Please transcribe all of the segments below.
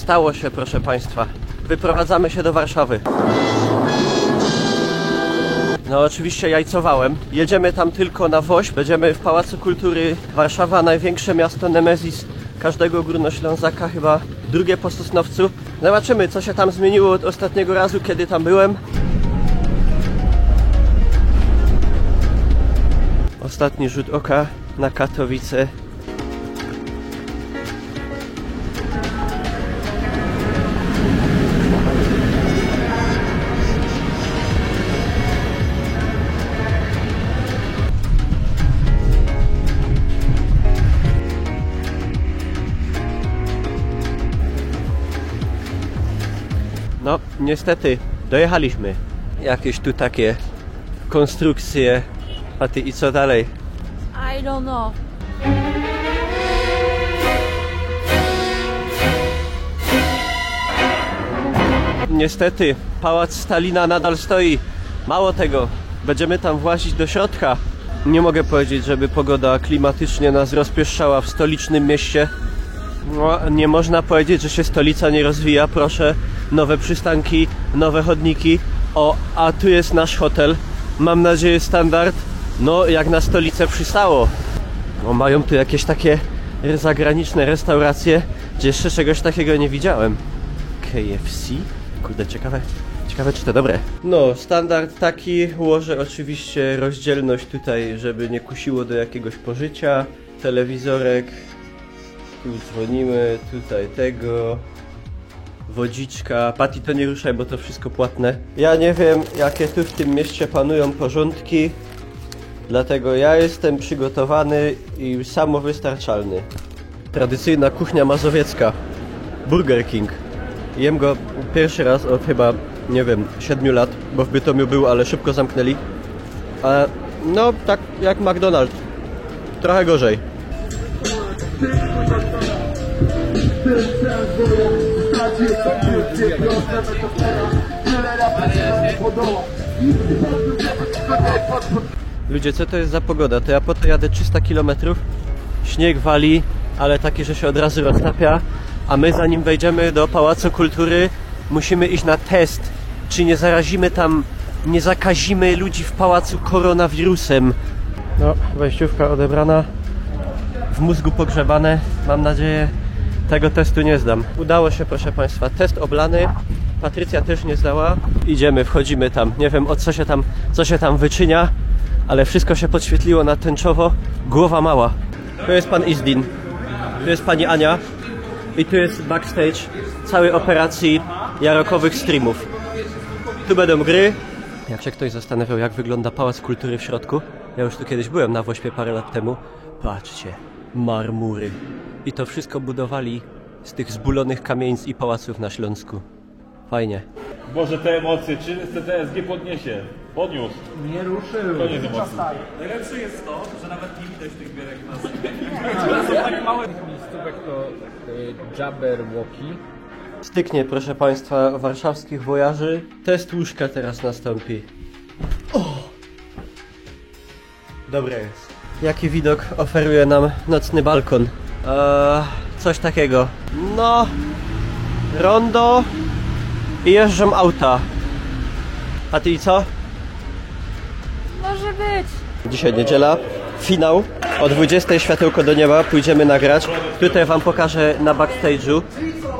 Stało się, proszę Państwa. Wyprowadzamy się do Warszawy. No oczywiście jajcowałem. Jedziemy tam tylko na WOŚP. Będziemy w Pałacu Kultury. Warszawa, największe miasto Nemezis każdego Górnoślązaka, chyba drugie po Sosnowcu. Zobaczymy, co się tam zmieniło od ostatniego razu, kiedy tam byłem. Ostatni rzut oka na Katowice. No, niestety, dojechaliśmy. Jakieś tu takie konstrukcje. A ty i co dalej? I don't know. Niestety, pałac Stalina nadal stoi. Mało tego, będziemy tam włazić do środka. Nie mogę powiedzieć, żeby pogoda klimatycznie nas rozpieszczała w stolicznym mieście. No, nie można powiedzieć, że się stolica nie rozwija. Proszę, nowe przystanki, nowe chodniki. O, a tu jest nasz hotel. Mam nadzieję standard. No, jak na stolicę przystało. No, mają tu jakieś takie zagraniczne restauracje, gdzie jeszcze czegoś takiego nie widziałem. KFC? Kurde, ciekawe czy to dobre. No, standard taki. Ułożę oczywiście rozdzielność tutaj, żeby nie kusiło do jakiegoś pożycia. Telewizorek. Tu dzwonimy, tutaj tego. Wodziczka. Patty, to nie ruszaj, bo to wszystko płatne. Ja nie wiem, jakie tu w tym mieście panują porządki. Dlatego ja jestem przygotowany i samowystarczalny. Tradycyjna kuchnia mazowiecka. Burger King. Jem go pierwszy raz od chyba, nie wiem, 7 lat, bo w Bytomiu był, ale szybko zamknęli. A no, tak jak McDonald's. Trochę gorzej. Ludzie, co to jest za pogoda? To ja po to jadę 300 km. Śnieg wali, ale taki, że się od razu roztapia. A my, zanim wejdziemy do Pałacu Kultury, musimy iść na test. Czy nie zarazimy tam, nie zakazimy ludzi w pałacu koronawirusem. No, wejściówka odebrana. W mózgu pogrzebane. Mam nadzieję, tego testu nie zdam. Udało się, proszę Państwa. Test oblany. Patrycja też nie zdała. Idziemy, wchodzimy tam. Nie wiem, o co się tam wyczynia, ale wszystko się podświetliło na tęczowo. Głowa mała. Tu jest pan Izdin. Tu jest pani Ania. I tu jest backstage całej operacji jarokowych streamów. Tu będą gry. Jak się ktoś zastanawiał, jak wygląda Pałac Kultury w środku, ja już tu kiedyś byłem na WOŚPie parę lat temu. Patrzcie, marmury. I to wszystko budowali z tych zbulonych kamienic i pałaców na Śląsku. Fajnie. Boże, te emocje, czy TSG podniesie? Podniósł. Nie ruszył. Koniec emocji. Najlepsze jest to, że nawet nie widać tych bierek na są tak małe. Miejscówek to Jabberwocky. Styknie, proszę Państwa, warszawskich wojaży. Test łóżka teraz nastąpi. O! Dobre jest. Jaki widok oferuje nam nocny balkon? Coś takiego. No, rondo i jeżdżą auta. A ty i co? Może być. Dzisiaj niedziela, finał. O 20 światełko do nieba, pójdziemy nagrać. Tutaj wam pokażę na backstage'u.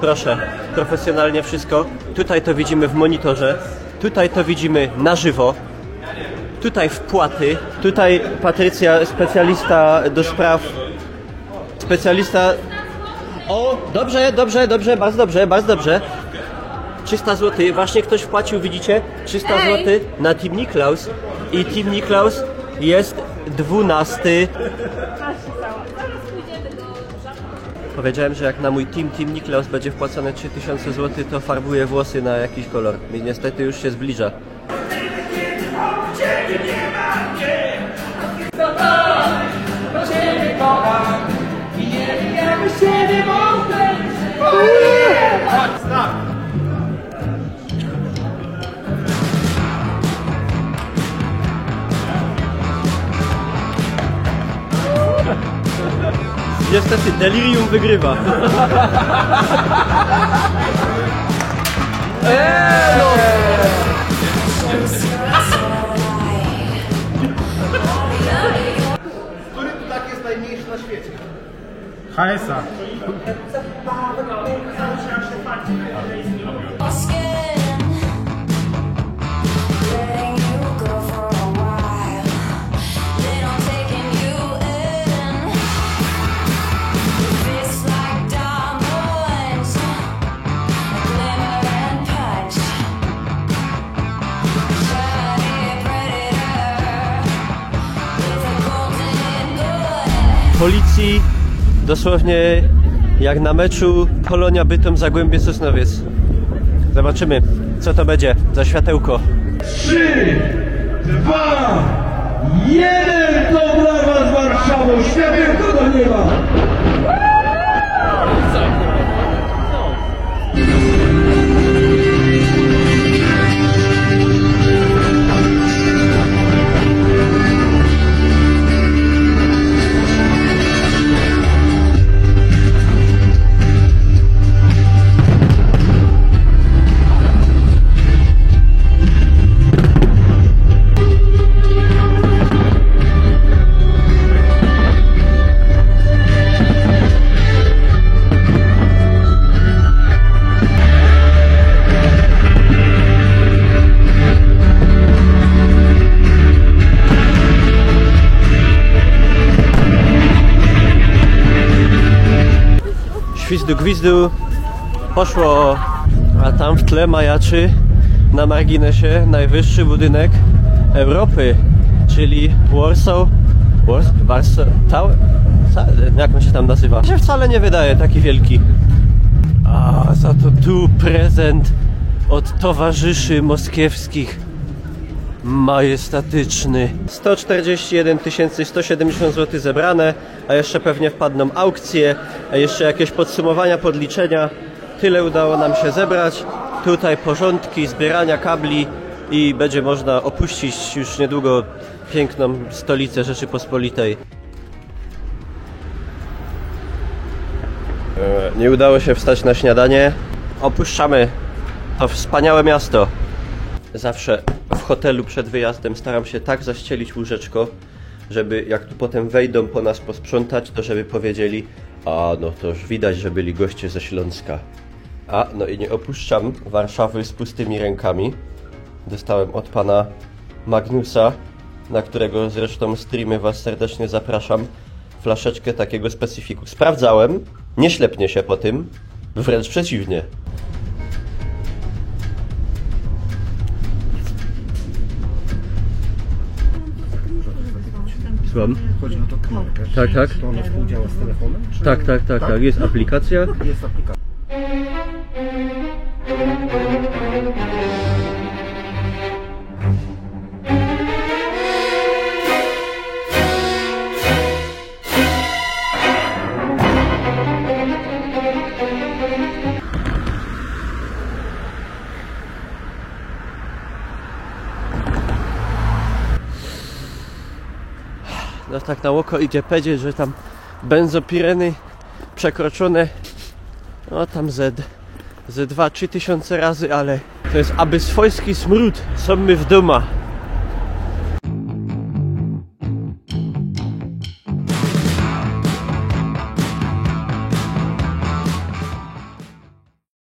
Proszę, profesjonalnie wszystko. Tutaj to widzimy w monitorze. Tutaj to widzimy na żywo. Tutaj wpłaty. Tutaj Patrycja, specjalista do spraw... Specjalista... O, dobrze, bardzo dobrze. 300 zł, właśnie ktoś wpłacił, widzicie? 300 zł na Team Niklaus. I Team Niklaus jest 12. Powiedziałem, że jak na mój Team Niklaus będzie wpłacone 3000 zł, to farbuję włosy na jakiś kolor. I niestety już się zbliża. Niestety, Delirium wygrywa. HSA. Policji dosłownie jak na meczu Polonia Bytom Zagłębie Sosnowiec. Zobaczymy, co to będzie za światełko. 3, 2, 1, to brawa z Warszawą, światełko do nieba! Gwizdu, gwizdu, poszło, a tam w tle majaczy na marginesie najwyższy budynek Europy, czyli Warsaw Tower? Jak on się tam nazywa? Się wcale nie wydaje taki wielki. A za to tu prezent od towarzyszy moskiewskich. Majestatyczny. 141 170 zł zebrane, a jeszcze pewnie wpadną aukcje, a jeszcze jakieś podsumowania, podliczenia. Tyle udało nam się zebrać. Tutaj porządki, zbierania kabli i będzie można opuścić już niedługo piękną stolicę Rzeczypospolitej. Nie udało się wstać na śniadanie. Opuszczamy to wspaniałe miasto. Zawsze w hotelu przed wyjazdem staram się tak zaścielić łóżeczko, żeby jak tu potem wejdą po nas posprzątać, to żeby powiedzieli: a no to już widać, że byli goście ze Śląska. A no i nie opuszczam Warszawy z pustymi rękami. Dostałem od pana Magnusa, na którego zresztą streamy was serdecznie zapraszam, flaszeczkę takiego specyfiku. Sprawdzałem, nie ślepnie się po tym, wręcz przeciwnie. Słucham? Chodzi o to kamerkę. Tak, tak. Czy ona współdziała z telefonem? Czy... Tak. Jest aplikacja. Jest aplikacja. No tak na oko idzie powiedzieć, że tam benzopireny przekroczone, no tam ze 2-3 tysiące razy, ale to jest aby swojski smród, są my w doma.